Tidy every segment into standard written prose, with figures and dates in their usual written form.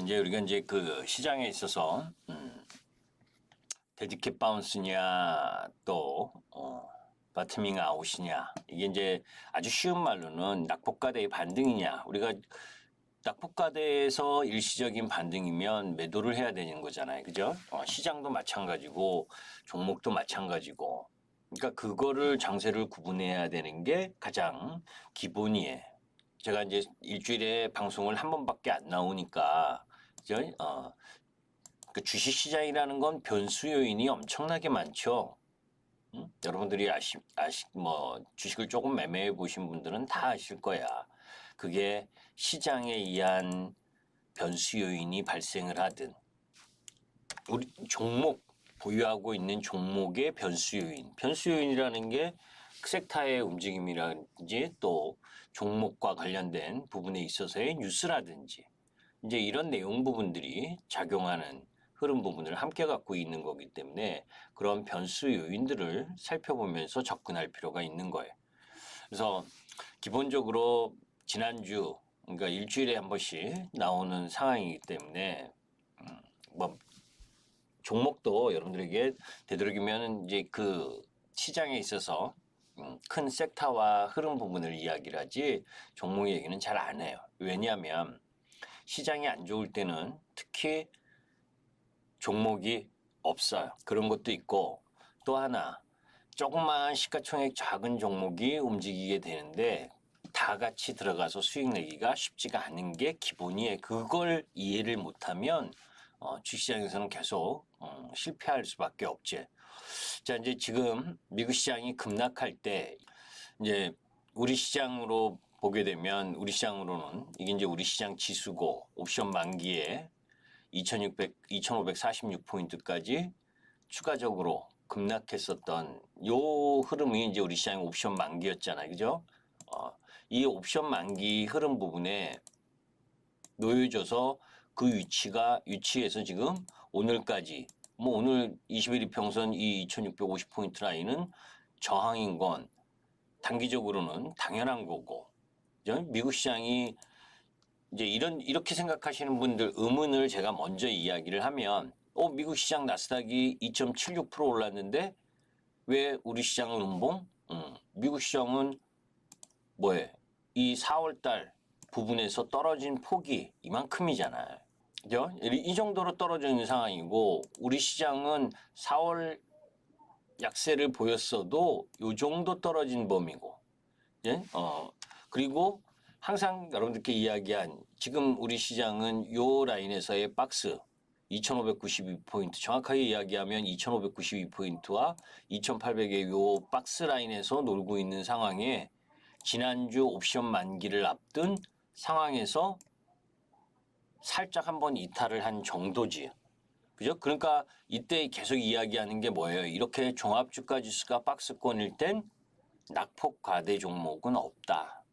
이제 우리가 이제 그 시장에 있어서 데드캣 바운스냐 또 바트밍 아웃이냐 이게 이제 아주 쉬운 말로는 낙폭과대의 반등이냐 우리가 낙폭과대에서 일시적인 반등이면 매도를 해야 되는 거잖아요, 그죠? 시장도 마찬가지고 종목도 마찬가지고 그러니까 그거를 장세를 구분해야 되는 게 가장 기본이에요. 제가 이제 일주일에 방송을 한 번밖에 안 나오니까 그죠? 그 주식 시장이라는 건 변수 요인이 엄청나게 많죠. 여러분들이 뭐 주식을 조금 매매해 보신 분들은 다 아실 거야. 그게 시장에 의한 변수 요인이 발생을 하든 우리 종목 보유하고 있는 종목의 변수 요인이라는 게 섹터의 움직임이라든지 또 종목과 관련된 부분에 있어서의 뉴스라든지 이제 이런 내용 부분들이 작용하는 흐름 부분을 함께 갖고 있는 거기 때문에 그런 변수 요인들을 살펴보면서 접근할 필요가 있는 거예요. 그래서 기본적으로 지난주 그러니까 일주일에 한 번씩 나오는 상황이기 때문에 뭐 종목도 여러분들에게 되도록이면 이제 그 시장에 있어서 큰 섹터와 흐름 부분을 이야기를 하지 종목 얘기는 잘 안 해요. 왜냐하면 시장이 안 좋을 때는 특히 종목이 없어요. 그런 것도 있고 또 하나 조그만 시가총액 작은 종목이 움직이게 되는데 다 같이 들어가서 수익 내기가 쉽지가 않은 게 기본이에요. 그걸 이해를 못하면 주식시장에서는 계속 실패할 수밖에 없지. 자, 이제 지금 미국 시장이 급락할 때 이제 우리 시장으로 보게 되면 우리 시장으로는 이게 이제 우리 시장 지수고 옵션 만기에 2546포인트까지 추가적으로 급락했었던 요 흐름이 이제 우리 시장 옵션 만기였잖아요. 그죠? 이 옵션 만기 흐름 부분에 놓여져서 그 위치에서 지금 오늘까지 뭐 오늘 21일 이평선 이 2650포인트 라인은 저항인 건 단기적으로는 당연한 거고 그죠? 미국 시장이 이제 이렇게 생각하시는 분들 의문을 제가 먼저 이야기를 하면 미국 시장 나스닥이 2.76% 올랐는데 왜 우리 시장은 운봉? 미국 시장은 뭐예요? 이 4월 달 부분에서 떨어진 폭이 이만큼이잖아요. 그죠? 이 정도로 떨어져 있는 상황이고 우리 시장은 4월 약세를 보였어도 요 정도 떨어진 범위고 예? 그리고 항상 여러분들께 이야기한 지금 우리 시장은 요 라인에서의 박스 2592포인트 정확하게 이야기하면 2592포인트와 2800의 요 박스 라인에서 놀고 있는 상황에 지난주 옵션 만기를 앞둔 상황에서 살짝 한번 이탈을 한 정도지. 그죠? 그러니까 이때 계속 이야기하는 게 뭐예요? 이렇게 종합주가 지수가 박스권일 땐 낙폭 과대 종목은 없다.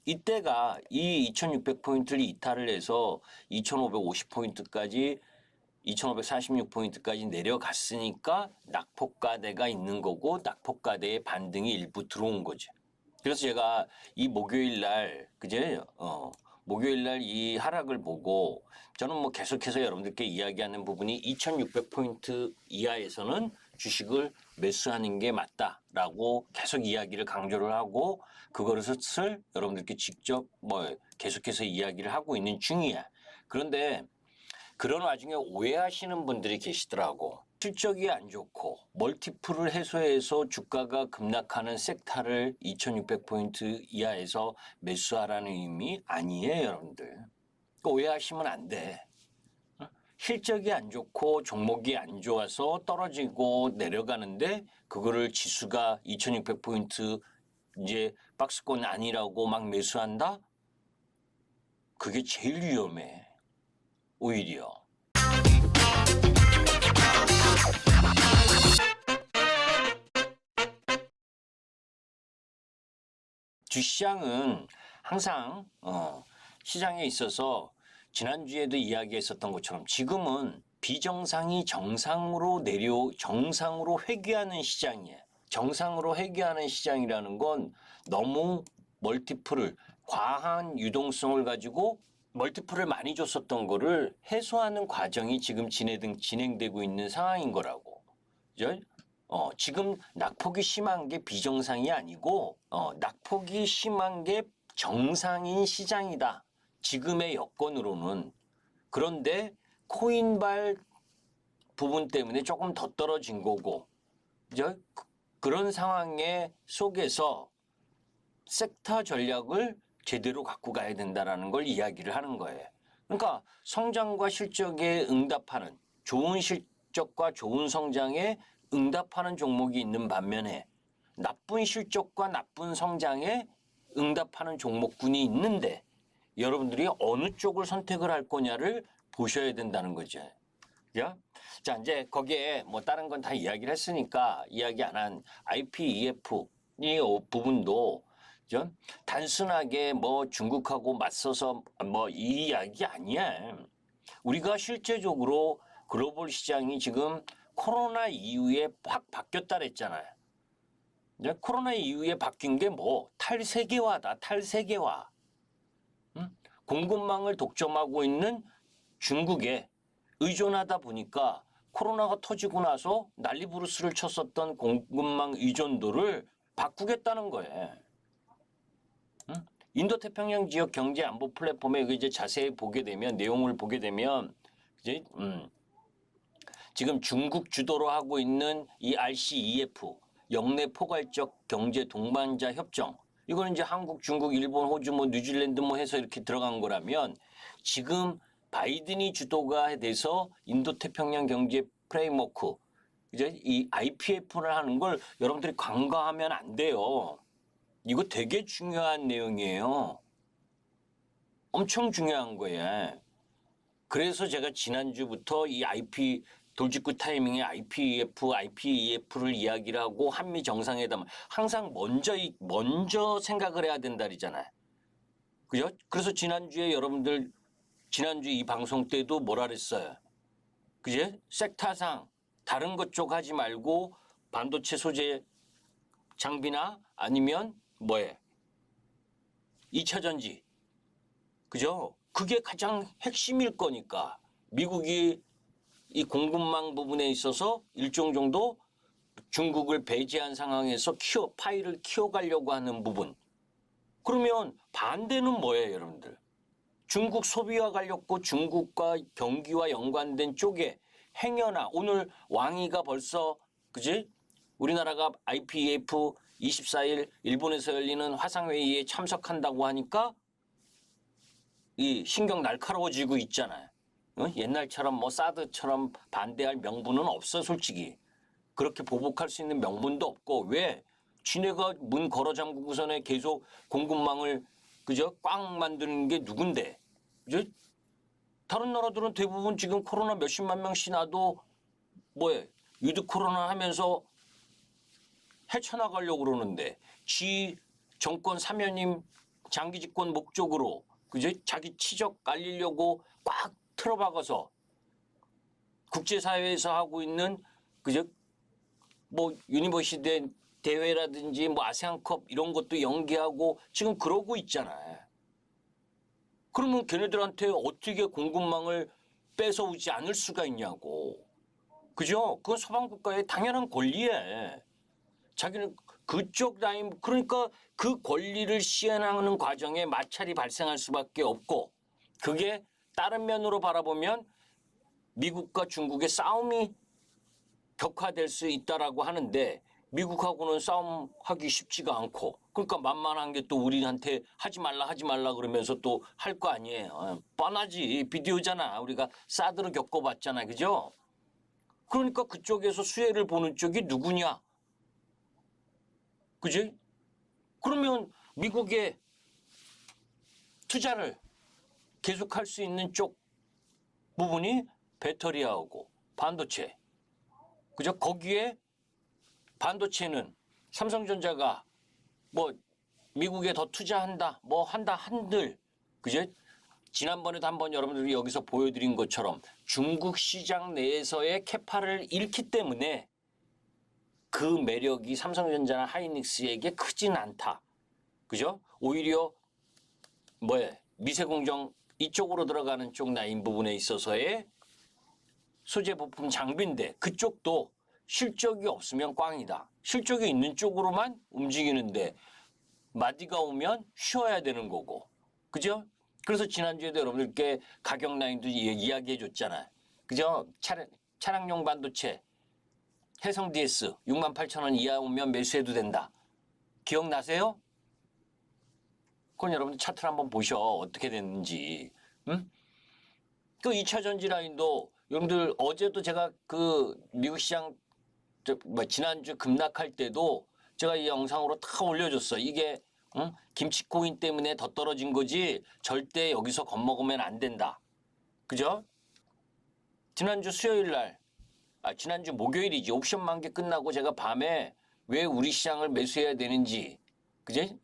이때가 이 2600포인트를 이탈을 해서 2550포인트까지 2546포인트까지 내려갔으니까 낙폭과대가 있는 거고 낙폭과대의 반등이 일부 들어온 거죠. 그래서 제가 이 목요일 날 그제 목요일 날 이 하락을 보고 저는 뭐 계속해서 여러분들께 이야기하는 부분이 2600포인트 이하에서는 주식을 매수하는 게 맞다라고 계속 이야기를 강조를 하고 그것을 여러분들께 직접 뭐 계속해서 이야기를 하고 있는 중이야. 그런데 그런 와중에 오해하시는 분들이 계시더라고. 실적이 안 좋고 멀티플을 해소해서 주가가 급락하는 섹터를 2600포인트 이하에서 매수하라는 의미 아니에요, 여러분들. 그러니까 오해하시면 안 돼. 실적이 안 좋고 종목이 안 좋아서 떨어지고 내려가는데 그거를 지수가 2600포인트 이제 박스권 아니라고 막 매수한다? 그게 제일 위험해. 오히려. 주시장은 항상 시장에 있어서 지난주에도 이야기했었던 것처럼 지금은 비정상이 정상으로 회귀하는 시장이에요. 정상으로 회귀하는 시장이라는 건 너무 멀티플을 과한 유동성을 가지고 멀티플을 많이 줬었던 거를 해소하는 과정이 지금 진행되고 있는 상황인 거라고. 그죠? 지금 낙폭이 심한 게 비정상이 아니고 낙폭이 심한 게 정상인 시장이다. 지금의 여건으로는. 그런데 코인발 부분 때문에 조금 더 떨어진 거고. 그죠? 그런 상황에 속에서 섹터 전략을 제대로 갖고 가야 된다라는 걸 이야기를 하는 거예요. 그러니까 성장과 실적에 응답하는 좋은 실적과 좋은 성장에 응답하는 종목이 있는 반면에 나쁜 실적과 나쁜 성장에 응답하는 종목군이 있는데 여러분들이 어느 쪽을 선택을 할 거냐를 보셔야 된다는 거죠. 자, 이제 거기에 뭐 다른 건 다 이야기를 했으니까 이야기 안 한 IPEF 이 부분도 단순하게 뭐 중국하고 맞서서 뭐 이 이야기 아니야. 우리가 실제적으로 글로벌 시장이 지금 코로나 이후에 확 바뀌었다 그랬잖아요. 코로나 이후에 바뀐 게 뭐 탈세계화다. 탈세계화. 공급망을 독점하고 있는 중국에 의존하다 보니까 코로나가 터지고 나서 난리부르스를 쳤었던 공급망 의존도를 바꾸겠다는 거예요. 인도태평양 지역 경제 안보 플랫폼에 이제 자세히 보게 되면 내용을 보게 되면 이제 지금 중국 주도로 하고 있는 이 RCEF 영내 포괄적 경제 동반자 협정 이거는 이제 한국, 중국, 일본, 호주, 뭐 뉴질랜드 뭐 해서 이렇게 들어간 거라면 지금 바이든이 주도가 돼서 인도태평양 경제 프레임워크 이제 이 IPF를 하는 걸 여러분들이 간과하면 안 돼요. 이거 되게 중요한 내용이에요. 엄청 중요한 거예요. 그래서 제가 지난주부터 이 돌직구 타이밍에 IPEF를 이야기를 하고 한미 정상회담 항상 먼저 생각을 해야 된다 그러잖아요. 그죠? 그래서 지난주에 여러분들 지난주 이 방송 때도 뭐라 그랬어요? 그제? 섹터상 다른 것 쪽 하지 말고 반도체 소재 장비나 아니면 뭐에 2차 전지. 그죠? 그게 가장 핵심일 거니까 미국이 이 공급망 부분에 있어서 일정 정도 중국을 배제한 상황에서 파이를 키워가려고 하는 부분. 그러면 반대는 뭐예요, 여러분들? 중국 소비와 관련고 중국과 경기와 연관된 쪽에 행여나 오늘 왕이가 벌써 그지? 우리나라가 IPEF 24일 일본에서 열리는 화상회의에 참석한다고 하니까 이 신경 날카로워지고 있잖아요. 옛날처럼 뭐 사드처럼 반대할 명분은 없어 솔직히. 그렇게 보복할 수 있는 명분도 없고 왜? 지네가 문 걸어 잠그고서는 계속 공급망을 그저 꽉 만드는 게 누군데? 그죠? 다른 나라들은 대부분 지금 코로나 몇십만 명씩 나도 뭐에 위드 코로나 하면서 헤쳐나가려고 그러는데 지 정권 사면임 장기 집권 목적으로 그죠? 자기 치적 알리려고 꽉 틀어박아서 국제사회에서 하고 있는 그죠? 뭐 유니버시티 대회라든지 뭐 아세안컵 이런 것도 연기하고 지금 그러고 있잖아요. 그러면 걔네들한테 어떻게 공급망을 뺏어오지 않을 수가 있냐고. 그죠? 그건 서방국가의 당연한 권리에. 자기는 그쪽 라인, 그러니까 그 권리를 시행하는 과정에 마찰이 발생할 수밖에 없고 그게 다른 면으로 바라보면 미국과 중국의 싸움이 격화될 수 있다라고 하는데 미국하고는 싸움하기 쉽지가 않고 그러니까 만만한 게 또 우리한테 하지 말라 그러면서 또 할 거 아니에요. 뻔하지. 비디오잖아. 우리가 사드로 겪어봤잖아. 그죠? 그러니까 그쪽에서 수혜를 보는 쪽이 누구냐? 그지? 그러면 미국의 투자를 계속할 수 있는 쪽 부분이 배터리하고 반도체. 그죠? 거기에 반도체는 삼성전자가 뭐 미국에 더 투자한다, 뭐 한다 한들, 그죠? 지난번에도 한번 여러분들이 여기서 보여드린 것처럼 중국 시장 내에서의 캐파를 잃기 때문에 그 매력이 삼성전자나 하이닉스에게 크진 않다. 그죠? 오히려 미세공정 이쪽으로 들어가는 쪽 라인 부분에 있어서의 소재 부품 장비인데 그쪽도 실적이 없으면 꽝이다. 실적이 있는 쪽으로만 움직이는데 마디가 오면 쉬어야 되는 거고. 그죠? 그래서 지난주에도 여러분들께 가격 라인도 이야기해 줬잖아요. 그죠? 차량용 반도체 해성 DS 68,000원 이하 오면 매수해도 된다. 기억나세요? 그건 여러분들 차트를 한번 보셔. 어떻게 됐는지. 응? 그 2차 전지 라인도 여러분들 어제도 제가 그 미국 시장 지난주 급락할 때도 제가 이 영상으로 다 올려줬어. 이게 김치코인 때문에 더 떨어진 거지 절대 여기서 겁먹으면 안 된다. 그죠? 지난주 수요일 날, 지난주 목요일이지. 옵션 만기 끝나고 제가 밤에 왜 우리 시장을 매수해야 되는지, 그지?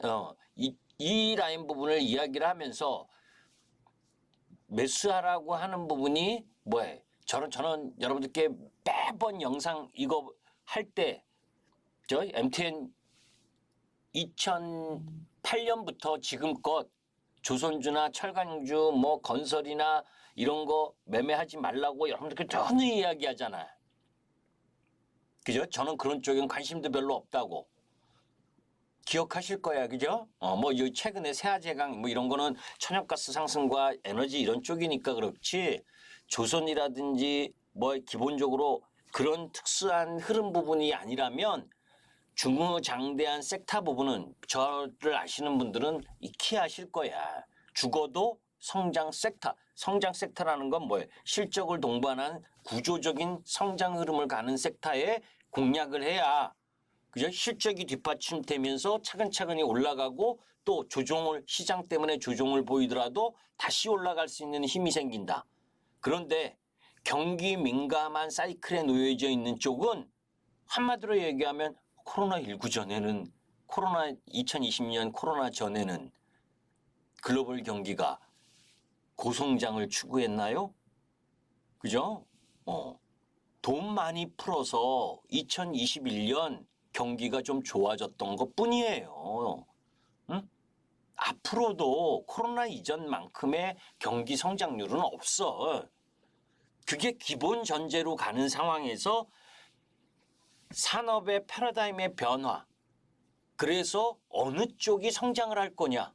이 라인 부분을 이야기를 하면서 매수하라고 하는 부분이 뭐예요? 저는 여러분들께 매번 영상 이거 할 때, 저 MTN 2008년부터 지금껏 조선주나 철강주, 뭐 건설이나 이런 거 매매하지 말라고 여러분들께 전혀 이야기하잖아요. 그죠? 저는 그런 쪽엔 관심도 별로 없다고. 기억하실 거야, 그죠? 뭐 최근에 세아제강 뭐 이런 거는 천연가스 상승과 에너지 이런 쪽이니까 그렇지 조선이라든지 뭐 기본적으로 그런 특수한 흐름 부분이 아니라면 중후장대한 섹터 부분은 저를 아시는 분들은 익히하실 거야. 죽어도 성장 섹터. 성장 섹터라는 건 뭐예요? 실적을 동반한 구조적인 성장 흐름을 가는 섹터에 공략을 해야 그죠? 실적이 뒷받침되면서 차근차근히 올라가고 또 조정을 시장 때문에 조정을 보이더라도 다시 올라갈 수 있는 힘이 생긴다. 그런데 경기 민감한 사이클에 놓여져 있는 쪽은 한마디로 얘기하면 코로나19 전에는 2020년 코로나 전에는 글로벌 경기가 고성장을 추구했나요? 그죠? 돈 많이 풀어서 2021년 경기가 좀 좋아졌던 것 뿐이에요. 응? 앞으로도 코로나 이전만큼의 경기 성장률은 없어. 그게 기본 전제로 가는 상황에서 산업의 패러다임의 변화. 그래서 어느 쪽이 성장을 할 거냐.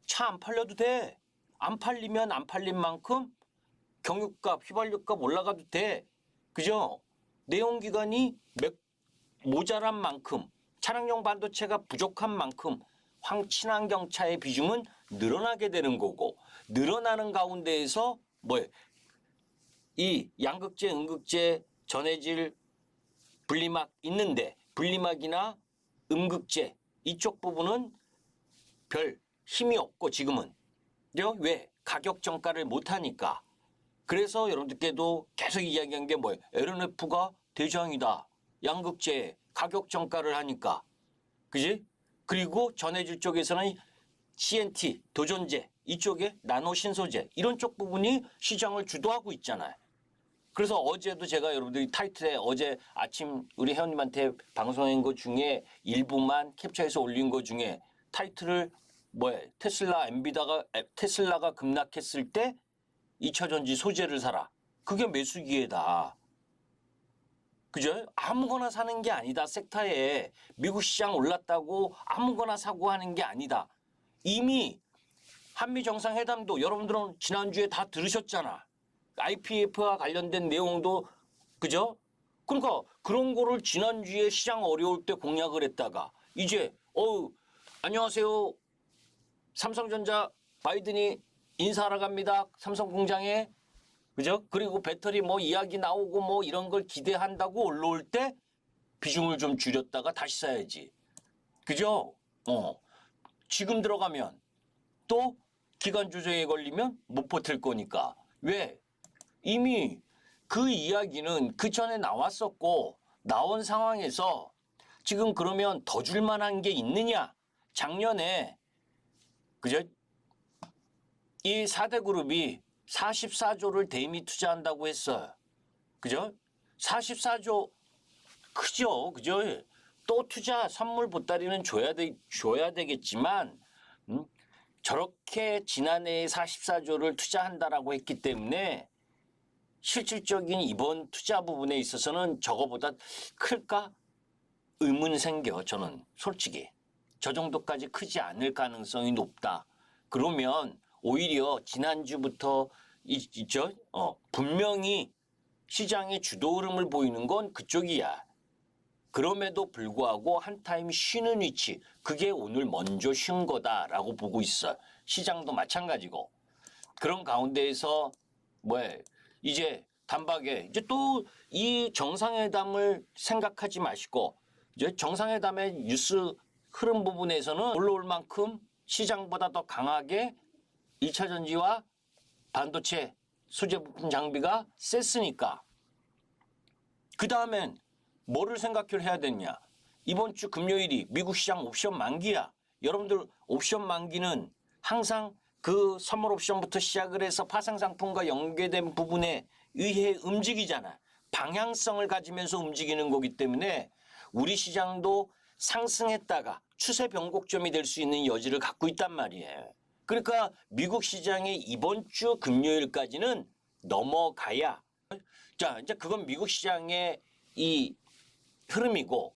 차 안 팔려도 돼. 안 팔리면 안 팔린 만큼 경유값, 휘발유값 올라가도 돼. 그죠? 내연기관이 모자란 만큼 차량용 반도체가 부족한 만큼 친환경차의 비중은 늘어나게 되는 거고 늘어나는 가운데에서 이 양극재, 음극재, 전해질, 분리막 있는데 분리막이나 음극재 이쪽 부분은 별 힘이 없고 지금은 왜? 가격 정가를 못하니까. 그래서 여러분들께도 계속 이야기한 게 뭐예요? LNF가 대장이다. 양극재 가격 정가를 하니까. 그지? 그리고 전해질 쪽에서는 CNT, 도전재, 이쪽에 나노 신소재 이런 쪽 부분이 시장을 주도하고 있잖아요. 그래서 어제도 제가 여러분들이 타이틀에 어제 아침 우리 회원님한테 방송한 것 중에 일부만 캡처해서 올린 것 중에 타이틀을 테슬라가 급락했을 때 2차 전지 소재를 사라. 그게 매수 기회다. 그죠? 아무거나 사는 게 아니다. 섹터에 미국 시장 올랐다고 아무거나 사고 하는 게 아니다. 이미 한미 정상회담도 여러분들은 지난주에 다 들으셨잖아. IPF와 관련된 내용도 그죠? 그러니까 그런 거를 지난주에 시장 어려울 때 공략을 했다가 이제 안녕하세요. 삼성전자 바이든이 인사하러 갑니다. 삼성 공장에. 그죠? 그리고 배터리 이야기 나오고 이런 걸 기대한다고 올라올 때 비중을 좀 줄였다가 다시 사야지. 그죠? 지금 들어가면 또 기간 조정에 걸리면 못 버틸 거니까. 왜? 이미 그 이야기는 그 전에 나왔었고 나온 상황에서 지금 그러면 더 줄 만한 게 있느냐? 작년에 그죠? 이 4대 그룹이 44조를 대미 투자한다고 했어요. 그죠? 44조 크죠? 그죠? 또 투자 선물 보따리는 줘야 되겠지만 그렇게 지난해에 44조를 투자한다라고 했기 때문에 실질적인 이번 투자 부분에 있어서는 저거보다 클까? 의문 생겨. 저는 솔직히 저 정도까지 크지 않을 가능성이 높다. 그러면 오히려 지난주부터 있죠. 분명히 시장의 주도 흐름을 보이는 건 그쪽이야. 그럼에도 불구하고 한 타임 쉬는 위치, 그게 오늘 먼저 쉰 거다라고 보고 있어. 시장도 마찬가지고. 그런 가운데에서 이제 단박에 이제 또 이 정상회담을 생각하지 마시고 이제 정상회담의 뉴스 흐름 부분에서는 올라올 만큼 시장보다 더 강하게 2차 전지와 반도체 소재 부품 장비가 셌으니까 그 다음엔 뭐를 생각을 해야 되냐. 이번 주 금요일이 미국 시장 옵션 만기야. 여러분들 옵션 만기는 항상 그 선물 옵션부터 시작을 해서 파생상품과 연계된 부분에 의해 움직이잖아. 방향성을 가지면서 움직이는 거기 때문에 우리 시장도 상승했다가 추세 변곡점이 될 수 있는 여지를 갖고 있단 말이에요. 그러니까 미국 시장의 이번 주 금요일까지는 넘어가야 자 이제 그건 미국 시장의 이 흐름이고